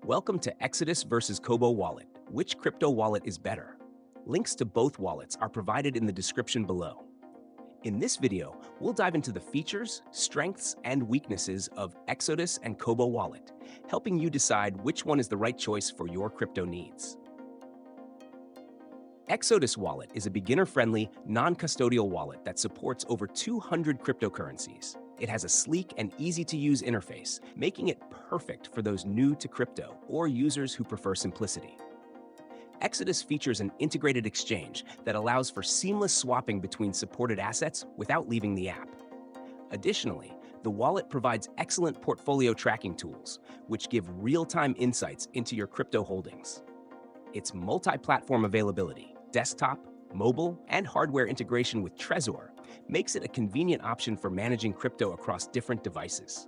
Welcome to Exodus versus Cobo Wallet. Which crypto wallet is better? Links to both wallets are provided in the description below. In this video, we'll dive into the features, strengths, and weaknesses of Exodus and Cobo Wallet, helping you decide which one is the right choice for your crypto needs. Exodus Wallet is a beginner-friendly, non-custodial wallet that supports over 200 cryptocurrencies. It has a sleek and easy-to-use interface, making it perfect for those new to crypto or users who prefer simplicity. Exodus features an integrated exchange that allows for seamless swapping between supported assets without leaving the app. Additionally, the wallet provides excellent portfolio tracking tools, which give real-time insights into your crypto holdings. Its multi-platform availability, desktop, mobile, and hardware integration with Trezor makes it a convenient option for managing crypto across different devices.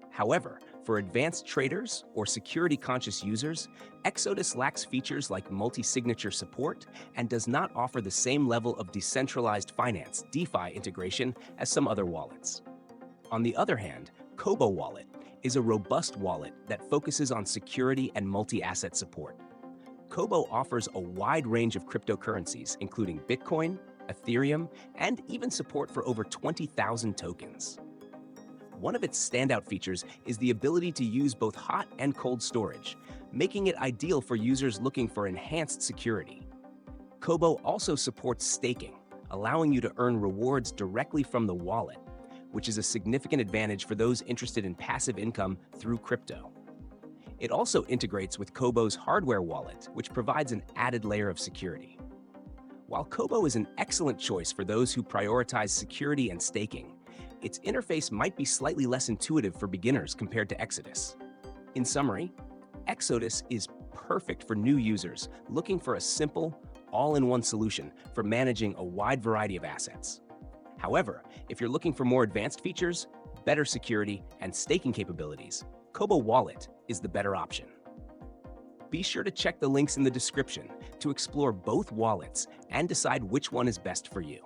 However, for advanced traders or security-conscious users, Exodus lacks features like multi-signature support and does not offer the same level of decentralized finance (DeFi) integration as some other wallets. On the other hand, Cobo Wallet is a robust wallet that focuses on security and multi-asset support. Cobo offers a wide range of cryptocurrencies, including Bitcoin, Ethereum, and even support for over 20,000 tokens. One of its standout features is the ability to use both hot and cold storage, making it ideal for users looking for enhanced security. Cobo also supports staking, allowing you to earn rewards directly from the wallet, which is a significant advantage for those interested in passive income through crypto. It also integrates with Cobo's hardware wallet, which provides an added layer of security. While Cobo is an excellent choice for those who prioritize security and staking, its interface might be slightly less intuitive for beginners compared to Exodus. In summary, Exodus is perfect for new users looking for a simple, all-in-one solution for managing a wide variety of assets. However, if you're looking for more advanced features, better security, and staking capabilities, Cobo Wallet is the better option. Be sure to check the links in the description to explore both wallets and decide which one is best for you.